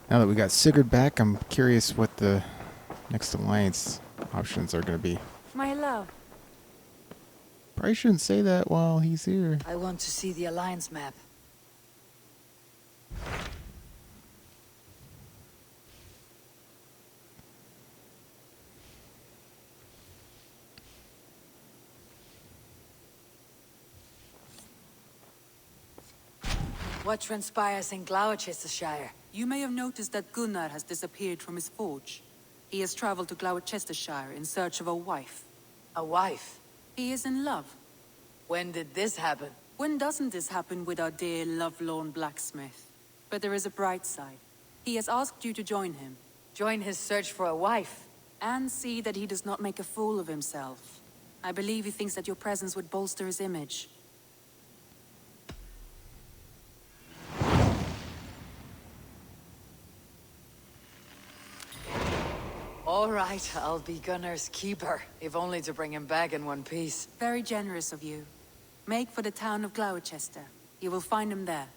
Now that we got Sigurd back, I'm curious what the next alliance options are going to be. My love. Probably shouldn't say that while he's here. I want to see the alliance map. What transpires in Gloucestershire? You may have noticed that Gunnar has disappeared from his forge. He has traveled to Gloucestershire in search of a wife. A wife? He is in love. When did this happen? When doesn't this happen with our dear lovelorn blacksmith? But there is a bright side. He has asked you to join him. Join his search for a wife? And see that he does not make a fool of himself. I believe he thinks that your presence would bolster his image. All right, I'll be Gunnar's keeper, if only to bring him back in one piece. Very generous of you. Make for the town of Gloucester. You will find him there.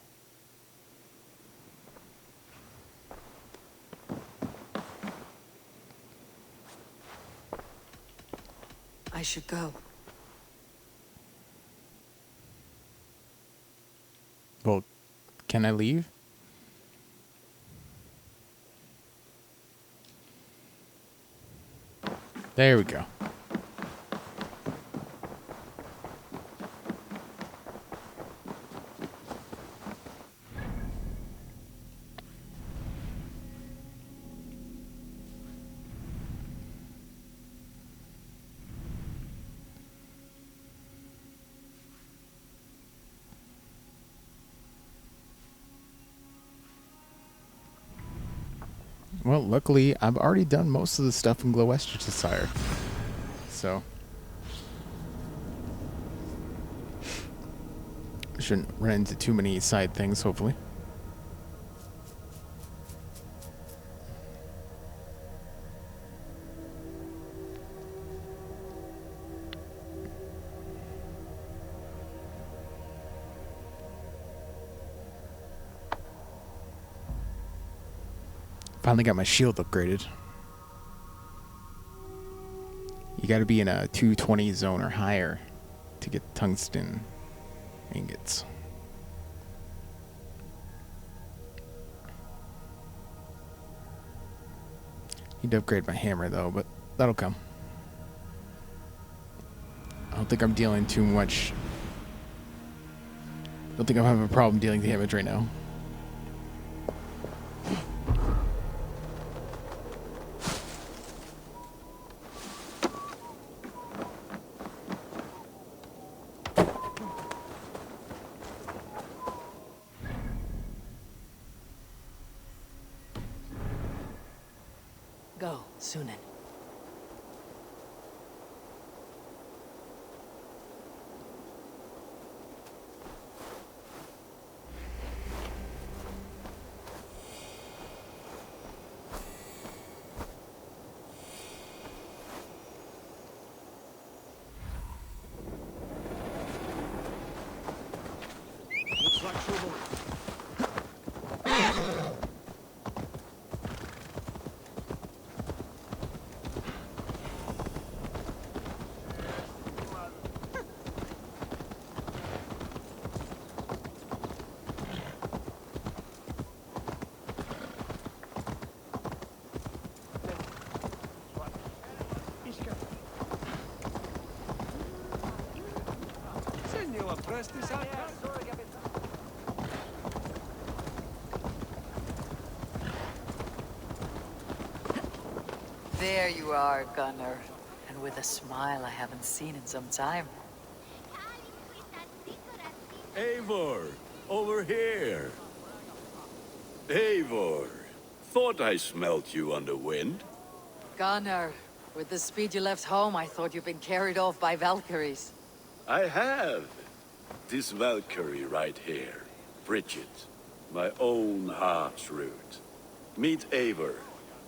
I should go. Well, can I leave? There we go. Well, luckily, I've already done most of the stuff in Gloucestershire. So, shouldn't run into too many side things, hopefully. Finally got my shield upgraded. You gotta be in a 220 zone or higher to get tungsten ingots. Need to upgrade my hammer though, but that'll come. I don't think I'm dealing too much. I don't think I'm having a problem dealing damage right now. Go, Sunan. Looks like trouble. There you are, Gunnar. And with a smile I haven't seen in some time. Eivor, over here. Eivor, thought I smelt you on the wind. Gunnar, with the speed you left home, I thought you'd been carried off by Valkyries. I have. This Valkyrie right here, Bridget, my own heart's root. Meet Eivor.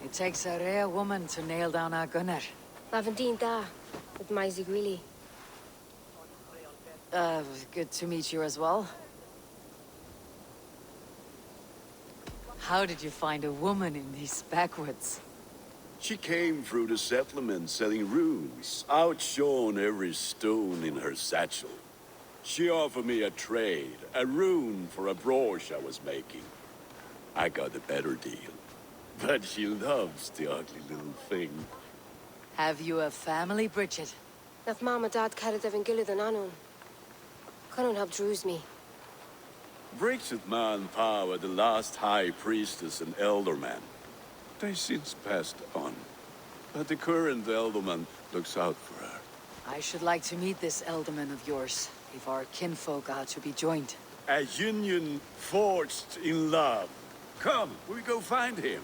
It takes a rare woman to nail down our Gunnar. Lavendinta, with my Zigrili. Good to meet you as well. How did you find a woman in these backwoods? She came through the settlement selling runes, outshone every stone in her satchel. She offered me a trade, a rune for a brooch I was making. I got a better deal. But she loves the ugly little thing. Have you a family, Bridget? Naf mom and dad carried Evan Gillid and Anun. Cannon have drews me. Bridget Man were the last high priestess and elderman. They since passed on. But the current elderman looks out for her. I should like to meet this elderman of yours, if our kinfolk are to be joined. A union forged in love. Come, we go find him.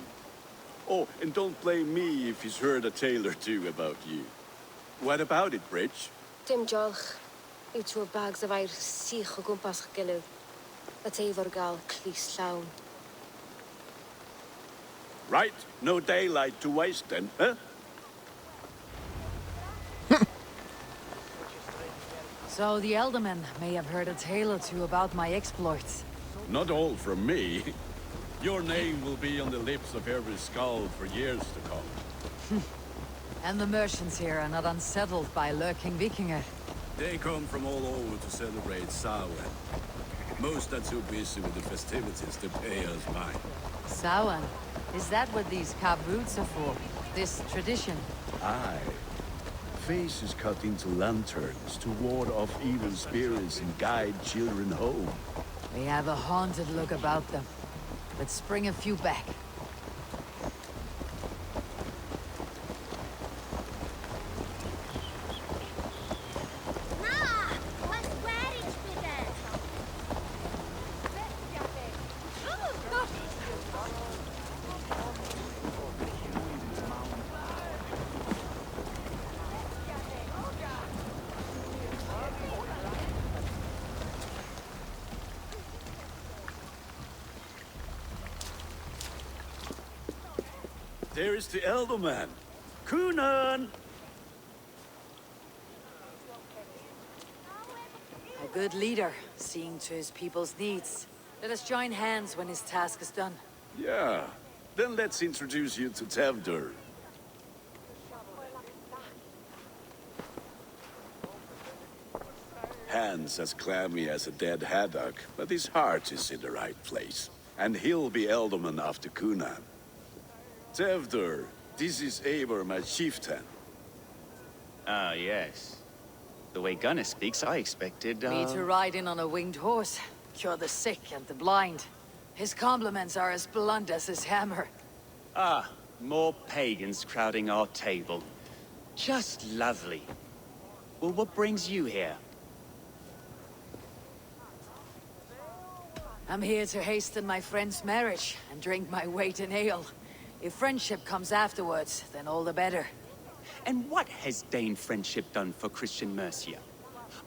Oh, and don't blame me if he's heard a tale or two about you. What about it, Bridge? Dim jolch. Two bags of air sich o gwmpas Gillid. At Eivor gal clis llawn. Right, no daylight to waste then, huh? So the elderman may have heard a tale or two about my exploits. Not all from me. Your name will be on the lips of every skull for years to come. And the merchants here are not unsettled by lurking Vikinger. They come from all over to celebrate Samhain. Most are too busy with the festivities to pay us mind. Samhain? Is that what these carved roots are for? This tradition? Aye. Faces cut into lanterns to ward off evil spirits and guide children home. They have a haunted look about them. Let's bring a few back. There is the elderman. Kunan! A good leader, seeing to his people's needs. Let us join hands when his task is done. Yeah. Then let's introduce you to Tevdur. Hands as clammy as a dead haddock, but his heart is in the right place. And he'll be elderman after Kunan. Tevdur, this is Eivor, my chieftain. Ah, yes. The way Gunnar speaks, I expected, Me to ride in on a winged horse, cure the sick and the blind. His compliments are as blunt as his hammer. Ah, more pagans crowding our table. Just lovely. Well, what brings you here? I'm here to hasten my friend's marriage and drink my weight in ale. If friendship comes afterwards, then all the better. And what has Dane friendship done for Christian Mercia?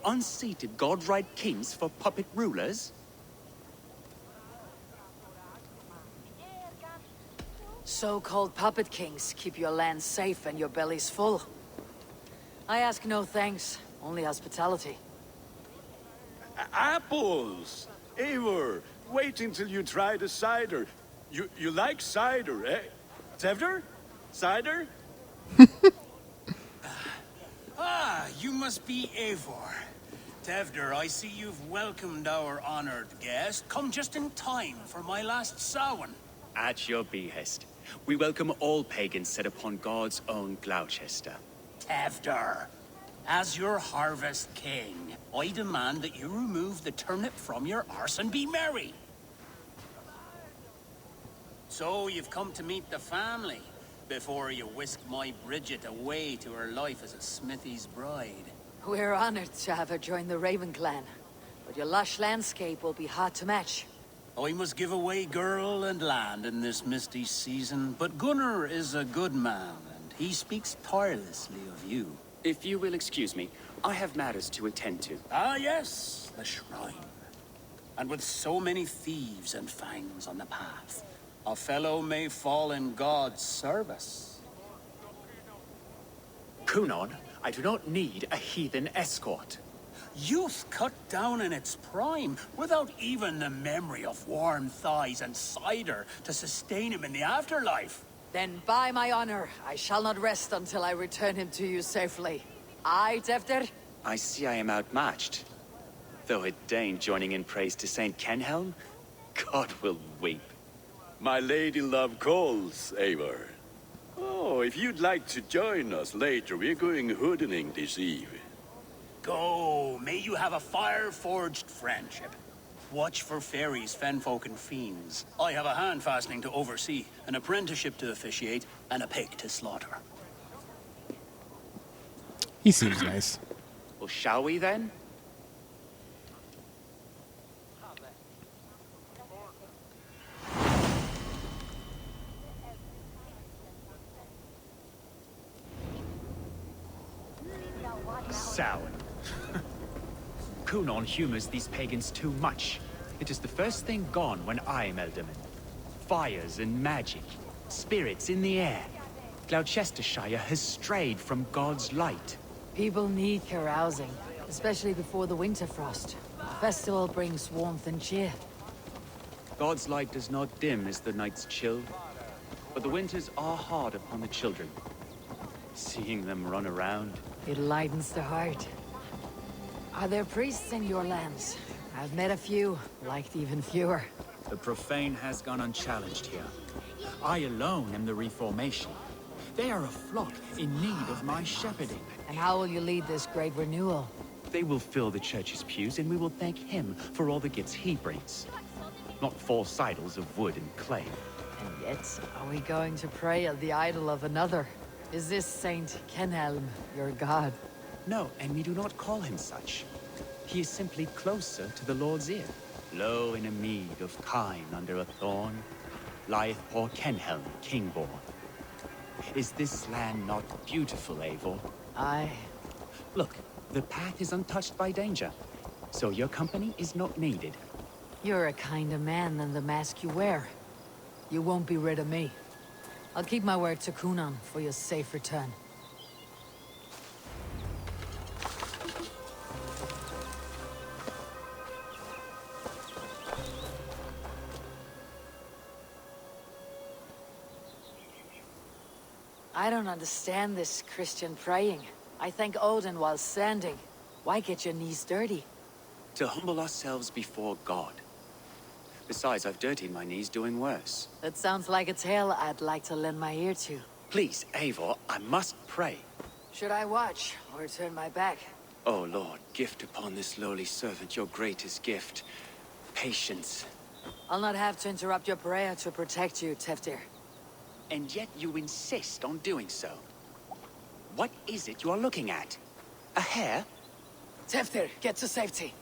Unseated god-right kings for puppet rulers? So-called puppet kings keep your lands safe and your bellies full. I ask no thanks, only hospitality. Apples! Eivor, wait until you try the cider. You like cider, eh? Tevdur? Cider? You must be Eivor. Tevdur, I see you've welcomed our honored guest. Come just in time for my last Samhain. At your behest. We welcome all pagans set upon God's own Gloucester. Tevdur, as your harvest king, I demand that you remove the turnip from your arse and be merry. So you've come to meet the family, before you whisk my Bridget away to her life as a smithy's bride. We're honored to have her join the Raven clan, but your lush landscape will be hard to match. I must give away girl and land in this misty season, but Gunnar is a good man, and he speaks tirelessly of you. If you will excuse me, I have matters to attend to. Ah yes, the shrine. And with so many thieves and fangs on the path, a fellow may fall in God's service. Kunon, I do not need a heathen escort. Youth cut down in its prime, without even the memory of warm thighs and cider to sustain him in the afterlife. Then by my honor, I shall not rest until I return him to you safely. Aye, Tefter? I see I am outmatched. Though a Dane joining in praise to Saint Kenhelm, God will weep. My lady love calls, Eivor. Oh, if you'd like to join us later, we're going hoodening this eve. Go, may you have a fire-forged friendship. Watch for fairies, fenfolk, and fiends. I have a hand fastening to oversee, an apprenticeship to officiate, and a pig to slaughter. He seems nice. Well, shall we then? Sour. Kunon humors these pagans too much. It is the first thing gone when I am Elderman. Fires and magic, spirits in the air. Gloucestershire has strayed from God's light. People need carousing, especially before the winter frost. The festival brings warmth and cheer. God's light does not dim as the nights chill, but the winters are hard upon the children. Seeing them run around. It lightens the heart. Are there priests in your lands? I've met a few, liked even fewer. The profane has gone unchallenged here. I alone am the reformation. They are a flock in need of my shepherding. And how will you lead this great renewal? They will fill the church's pews, and we will thank him for all the gifts he brings. Not false idols of wood and clay. And yet, are we going to pray at the idol of another? Is this Saint Kenhelm your god? No, and we do not call him such. He is simply closer to the Lord's ear. Low in a mead of kine under a thorn, lieth poor Kenhelm, king-born. Is this land not beautiful, Eivor? Aye. Look, the path is untouched by danger, so your company is not needed. You're a kinder man than the mask you wear. You won't be rid of me. I'll keep my word to Kunan for your safe return. I don't understand this Christian praying. I thank Odin while standing. Why get your knees dirty? To humble ourselves before God. Besides, I've dirtied my knees doing worse. That sounds like a tale I'd like to lend my ear to. Please, Eivor, I must pray. Should I watch, or turn my back? Oh Lord, gift upon this lowly servant your greatest gift. Patience. I'll not have to interrupt your prayer to protect you, Teftir. And yet you insist on doing so. What is it you are looking at? A hare? Teftir, get to safety.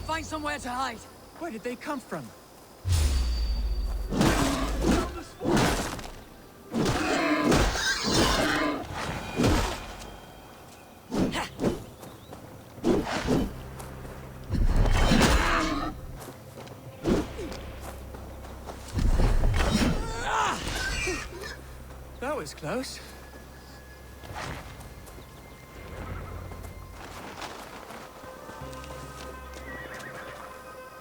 Find somewhere to hide. Where did they come from? That was close.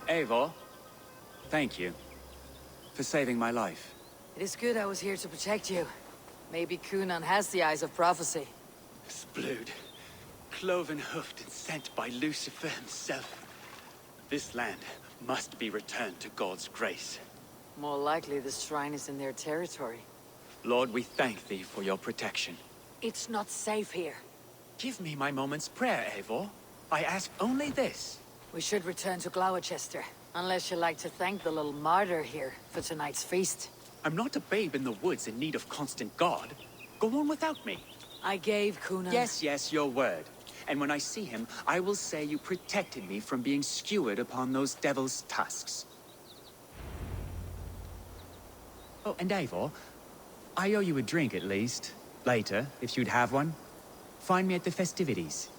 Eivor, thank you for saving my life. It is good I was here to protect you. Maybe Kunan has the eyes of prophecy. Splood, cloven-hoofed and sent by Lucifer himself. This land must be returned to God's grace. More likely the shrine is in their territory. Lord, we thank thee for your protection. It's not safe here. Give me my moment's prayer, Eivor. I ask only this. We should return to Gloucester, unless you like to thank the little martyr here for tonight's feast. I'm not a babe in the woods in need of constant guard. Go on without me. I gave Kunan... Yes, your word. And when I see him, I will say you protected me from being skewered upon those devil's tusks. Oh, and Eivor, I owe you a drink at least. Later, if you'd have one. Find me at the festivities.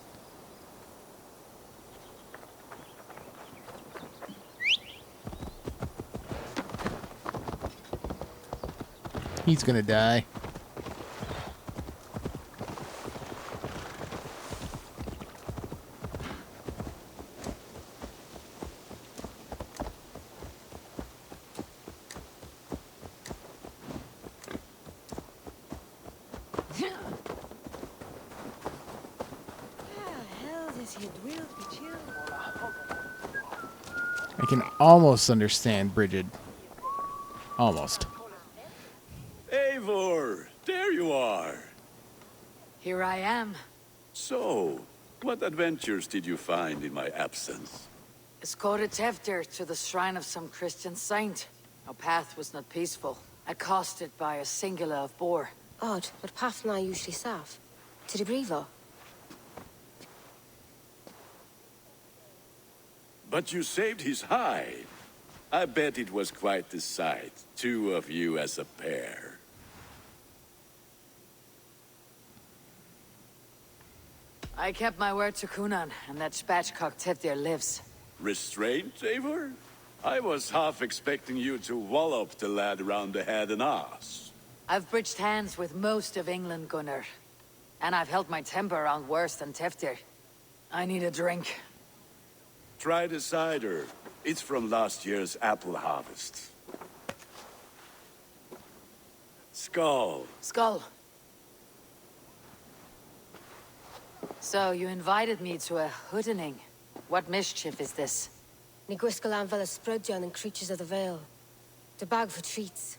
He's gonna die. can almost understand Bridget. Almost. Eivor, there you are. Here I am. So, what adventures did you find in my absence? Escorted Teftir to the shrine of some Christian saint. Our path was not peaceful, accosted by a singular of boar. Odd, but path na usually safe. To the Brevo. But you saved his hide. I bet it was quite the sight, two of you as a pair. I kept my word to Kunan, and that spatchcock Teftir lives. Restraint, Eivor? I was half expecting you to wallop the lad around the head and ass. I've bridged hands with most of England, Gunnar. And I've held my temper around worse than Teftir. I need a drink. Try the cider. It's from last year's apple harvest. Skull. Skull. So, you invited me to a hoodening. What mischief is this? Ni gwisgalan fel ysbrydion and creatures of the Vale. The bag for treats.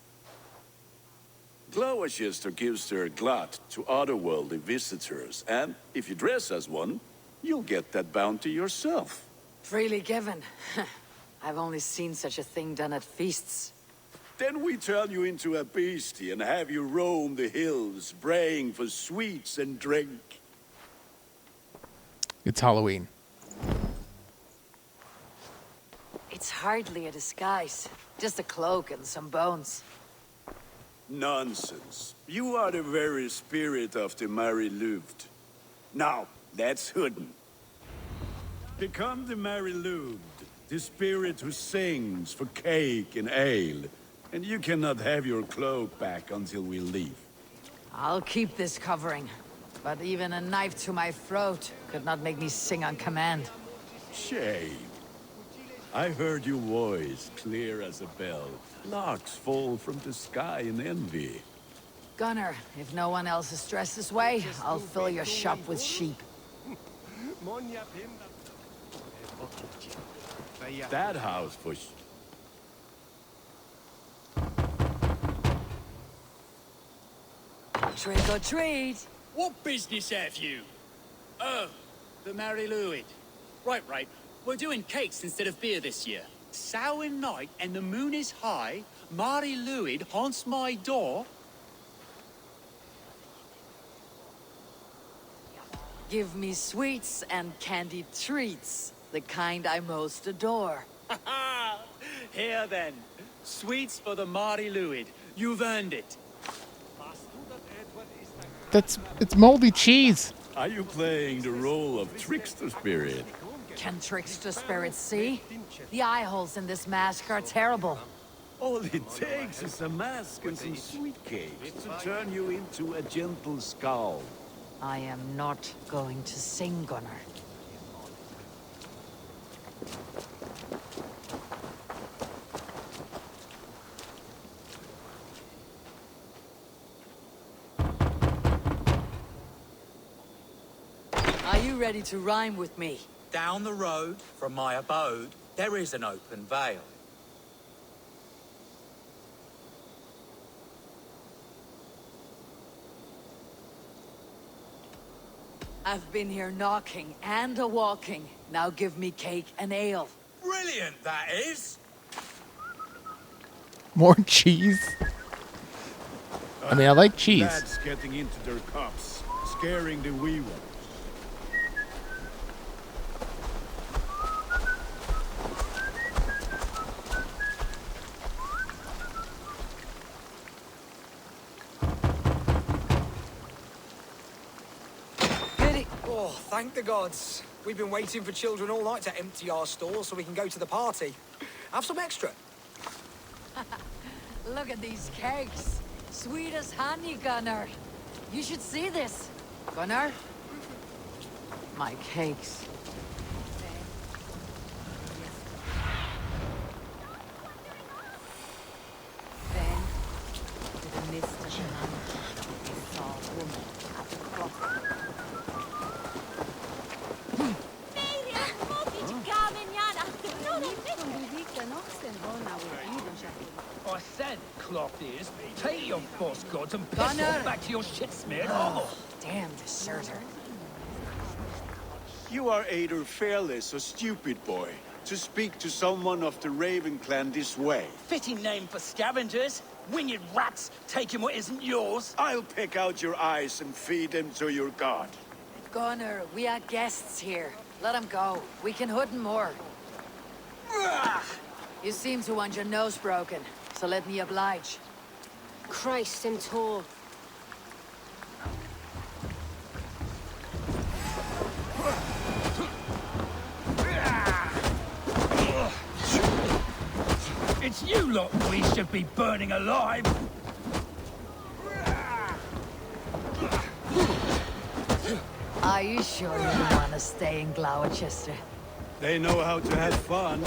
Gloucester gives their glut to otherworldly visitors, and if you dress as one, you'll get that bounty yourself. Freely given. I've only seen such a thing done at feasts. Then we turn you into a beastie and have you roam the hills, braying for sweets and drink. It's Halloween. It's hardly a disguise. Just a cloak and some bones. Nonsense. You are the very spirit of the Mary Louved. Now, that's hidden. Become the Mary Louved, the spirit who sings for cake and ale. And you cannot have your cloak back until we leave. I'll keep this covering. But even a knife to my throat could not make me sing on command. Shame. I heard your voice clear as a bell. Larks fall from the sky in envy. Gunnar, if no one else is dressed this way, I'll fill your shop with sheep. That house for Trick or treat! What business have you? Oh, the Mary Louis. Right. We're doing cakes instead of beer this year. Samhain night and the moon is high. Mary Louis haunts my door. Give me sweets and candied treats, the kind I most adore. Here then, sweets for the Mary Louis. You've earned it. It's moldy cheese. Are you playing the role of trickster spirit? Can trickster spirits see? The eye holes in this mask are terrible. All it takes is a mask and some sweet cakes to turn you into a gentle skull. I am not going to sing, Gunnar. Are you ready to rhyme with me? Down the road from my abode, there is an open vale. I've been here knocking and a-walking. Now give me cake and ale. Brilliant, that is! More cheese? I mean, I like cheese. Lads getting into their cups, scaring the wee ones. Oh, thank the gods. We've been waiting for children all night to empty our stores so we can go to the party. Have some extra. Look at these cakes. Sweet as honey, Gunnar. You should see this. Gunnar? My cakes. Then, to the mist of the night, they saw a woman at the crossroads. cloth is. Take your false gods and piss Gunnar! off back to your shit-smeared hovel. Damn deserter. You are either fearless or stupid, boy, to speak to someone of the Raven clan this way. Fitting name for scavengers. Winged rats taking what isn't yours. I'll pick out your eyes and feed them to your god. Gunnar, we are guests here. Let him go. We can hood more. You seem to want your nose broken, so let me oblige. Christ, I'm tall. It's you lot we should be burning alive. Are you sure you don't want to stay in Gloucester? They know how to have fun.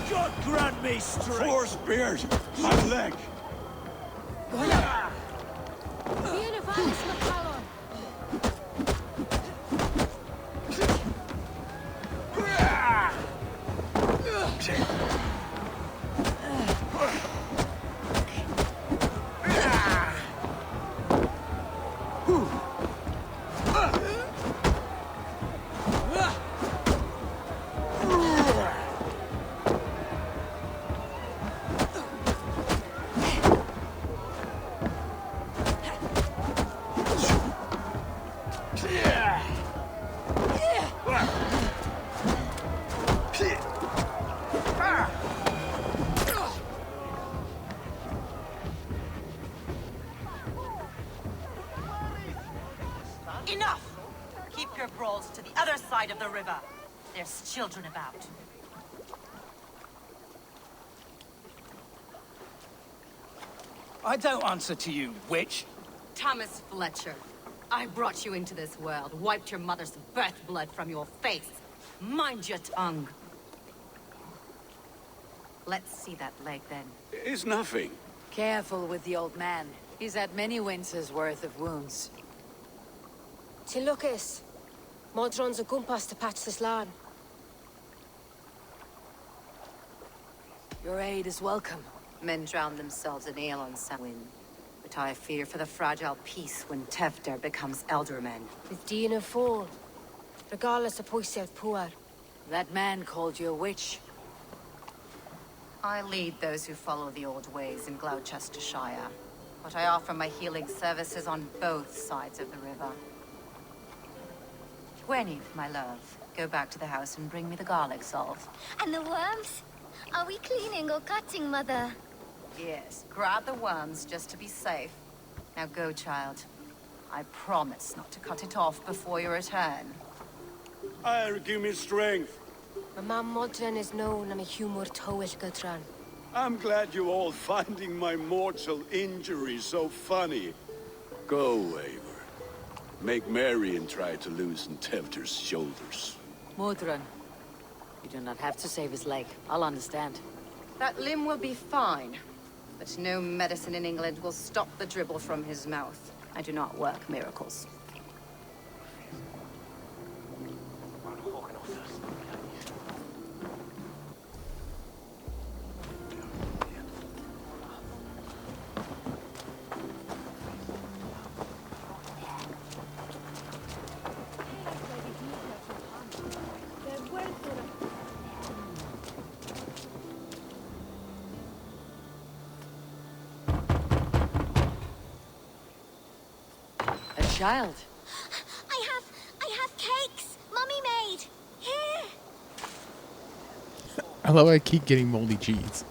God grant me strength. 4 spears! My leg! Viene Valis McCallum. Enough! Keep your brawls to the other side of the river. There's children about. I don't answer to you, witch. Thomas Fletcher, I brought you into this world, wiped your mother's birth blood from your face. Mind your tongue. Let's see that leg, then. It's nothing. Careful with the old man. He's had many winters' worth of wounds. Till Lucas. Modron's a gumpas to patch this land. Your aid is welcome. Men drown themselves in ale on Samhain. But I fear for the fragile peace when Tefter becomes eldermen. With Dina fall. Regardless of pwysedd pŵar. That man called you a witch. I lead those who follow the old ways in Gloucestershire. But I offer my healing services on both sides of the river. Gwyneth, my love, go back to the house and bring me the garlic salt. And the worms? Are we cleaning or cutting, Mother? Yes, grab the worms just to be safe. Now go, child. I promise not to cut it off before your return. Give me strength. My mam Modron is known am a humor towill gudran. I'm glad you all finding my mortal injury so funny. Go, Eivor. Make merry and try to loosen Tefter's shoulders. Modron, you do not have to save his leg. I'll understand. That limb will be fine. But no medicine in England will stop the dribble from his mouth. I do not work miracles. Child. I have cakes. Mummy made. Here. I love how I keep getting moldy cheese.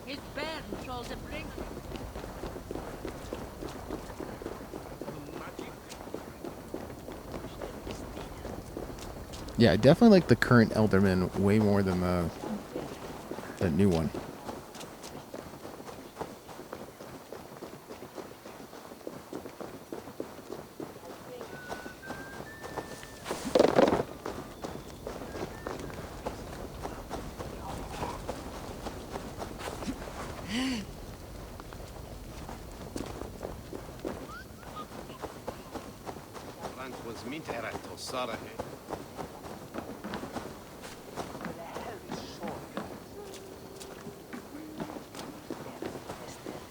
His bad trolls a bring. Yeah, I definitely like the current Elderman way more than the new one.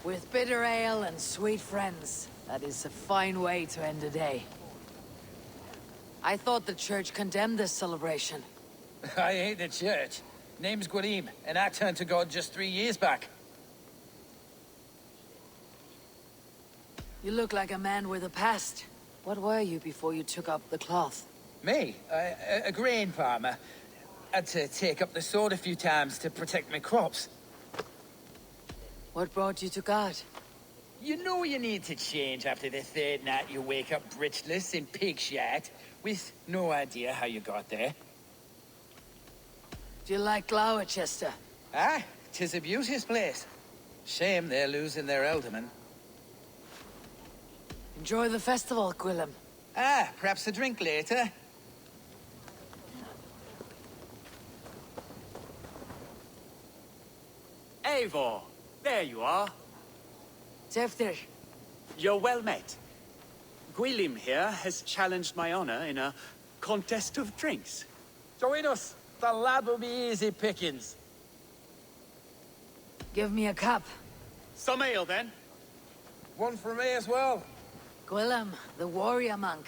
With bitter ale and sweet friends, that is a fine way to end a day. I thought the church condemned this celebration. I hate the church. Name's Gwarim, and I turned to God just 3 years back. You look like a man with a past. What were you before you took up the cloth? Me? A grain farmer. Had to take up the sword a few times to protect my crops. What brought you to God? You know you need to change after the third night you wake up britchless in pig shat, with no idea how you got there. Do you like Gloucester? Ah, 'tis a beauteous place. Shame they're losing their alderman. Enjoy the festival, Gwillem. Ah, perhaps a drink later. Eivor, there you are. Tefter. You're well met. Gwilym here has challenged my honor in a contest of drinks. Join us. The lad will be easy pickings. Give me a cup. Some ale, then. One for me as well. Gwillem, the warrior monk.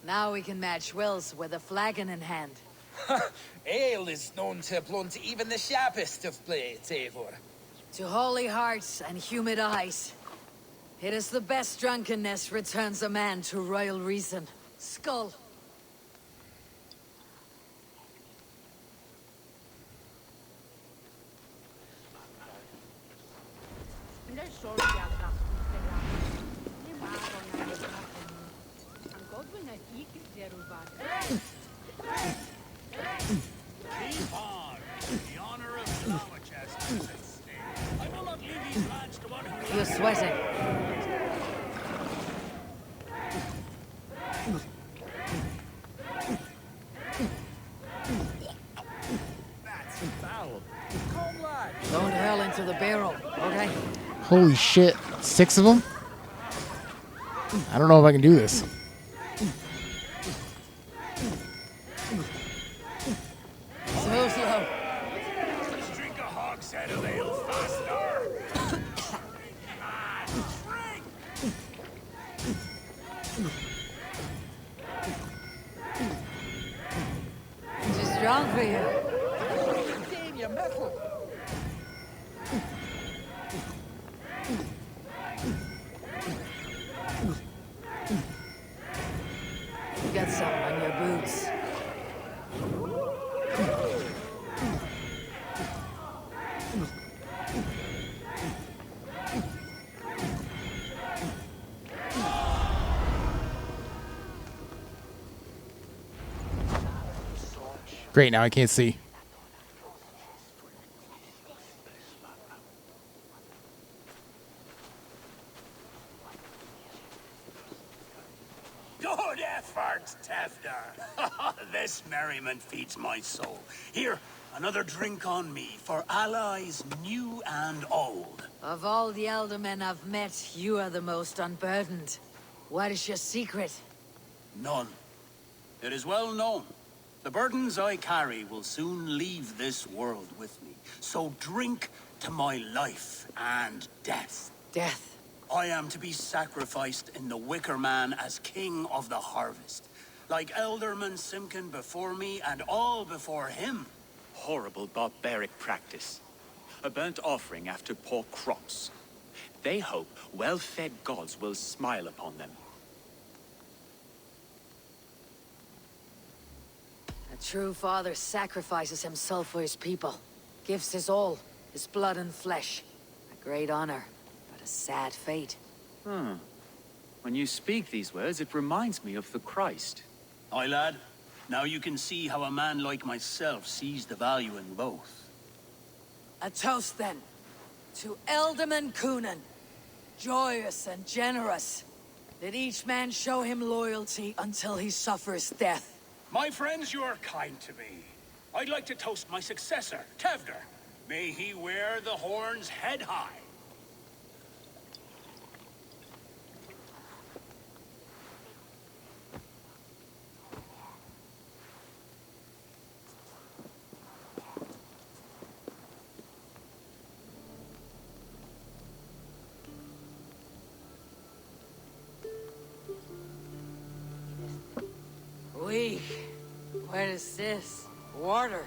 Now we can match wills with a flagon in hand. Ale is known to blunt even the sharpest of blades, Eivor. To holy hearts and humid eyes. It is the best drunkenness returns a man to royal reason. Skull. Keep on. The honor of Gloucester is at stake. I will not leave these lands to one who... You're sweating. That's foul. Come, lad. Don't hurl into the barrel, okay? Holy shit. 6 of them? I don't know if I can do this. So slow. Let's drink a hogshead of ale faster. Drink! Too strong for you. Damn your metal. You got some on your boots. Great, now I can't see. Good effort, Tefter. This merriment feeds my soul. Here, another drink on me for allies new and old. Of all the elder men I've met, you are the most unburdened. What is your secret? None. It is well known. The burdens I carry will soon leave this world with me. So drink to my life and death. Death. I am to be sacrificed in the Wicker Man as king of the harvest. Like Elderman Simkin before me and all before him. Horrible barbaric practice. A burnt offering after poor crops. They hope well-fed gods will smile upon them. A true father sacrifices himself for his people. Gives his all, his blood and flesh. A great honor, but a sad fate. When you speak these words, it reminds me of the Christ. Aye, lad. Now you can see how a man like myself sees the value in both. A toast, then, to Ealdorman Coonan. Joyous and generous. Let each man show him loyalty until he suffers death. My friends, you are kind to me. I'd like to toast my successor, Tevder. May he wear the horns head high. What is this? Water.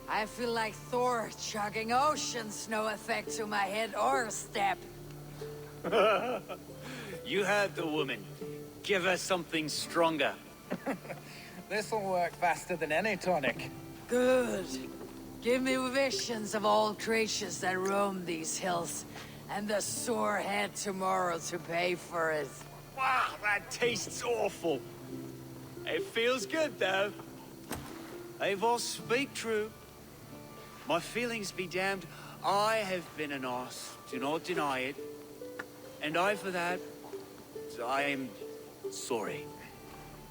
I feel like Thor chugging oceans. No effect to my head or step. You heard the woman. Give her something stronger. This'll work faster than any tonic. Good. Give me visions of all creatures that roam these hills, and the sore head tomorrow to pay for it. Wow, that tastes awful. It feels good, though. Eivor, speak true. My feelings be damned. I have been an arse. Do not deny it. And I, for that, I am sorry.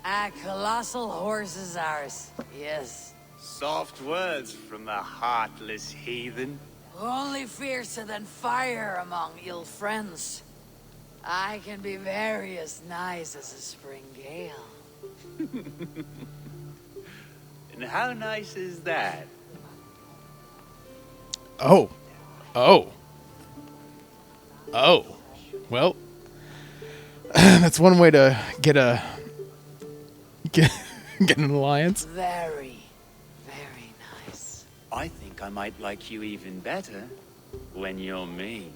A colossal horse is ours. Yes. Soft words from a heartless heathen. Only fiercer than fire among ill friends. I can be very as nice as a spring gale. And how nice is that? Oh. Well, that's one way to get an alliance. Very, very nice. I think I might like you even better when you're me.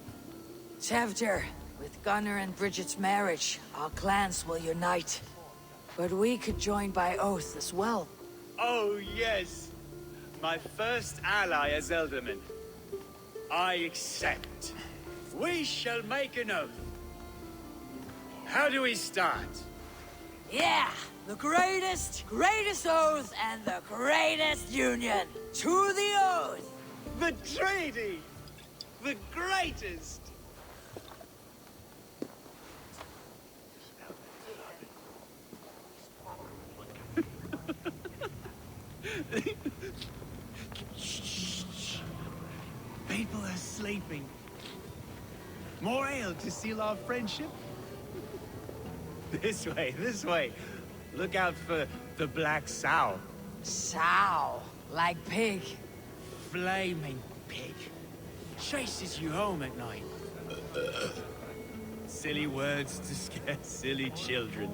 Tevder, with Gunnar and Bridget's marriage, our clans will unite. But we could join by oath as well. Oh, yes. My first ally as Ealdorman. I accept. We shall make an oath. How do we start? Yeah! The greatest oath and the greatest union. To the oath! The treaty! The greatest! People are sleeping. More ale to seal our friendship? This way. Look out for the black sow. Sow? Like pig? Flaming pig. Chases you home at night. Silly words to scare silly children.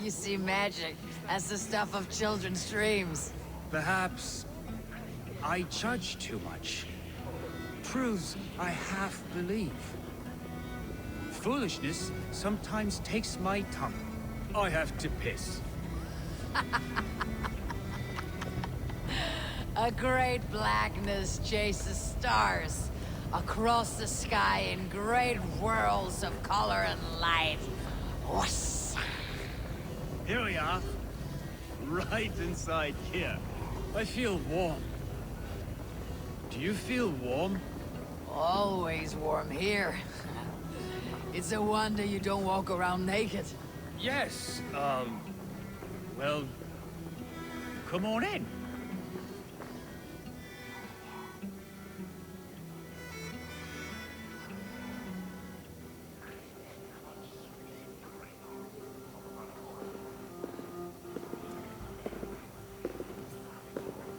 You see magic. That's the stuff of children's dreams. Perhaps I judge too much. Truths I half believe. Foolishness sometimes takes my tongue. I have to piss. A great blackness chases stars across the sky in great whirls of color and light. Whoosh. Here we are. Right inside here. I feel warm. Do you feel warm? Always warm here. It's a wonder you don't walk around naked. Yes, well, come on in.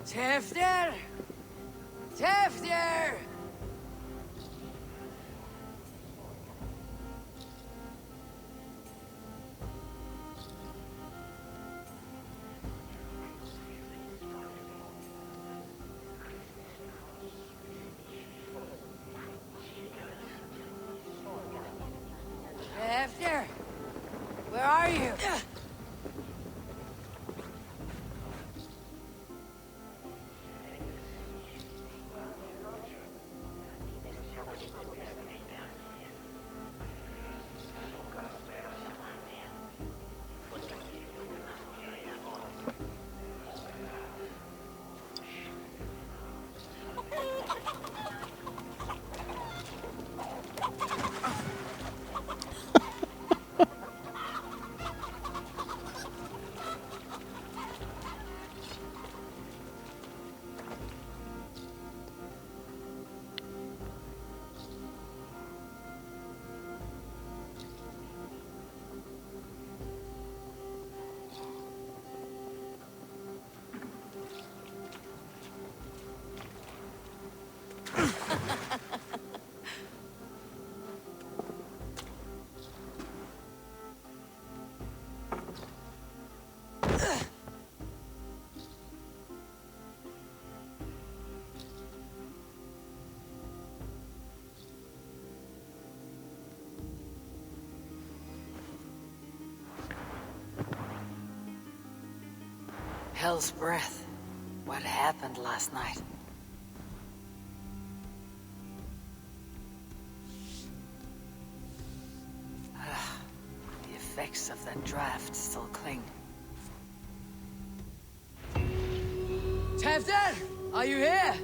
Tevder! Tevder! Tevder! Where are you? Hell's breath. What happened last night? The effects of that draft still cling. Tevden! Are you here?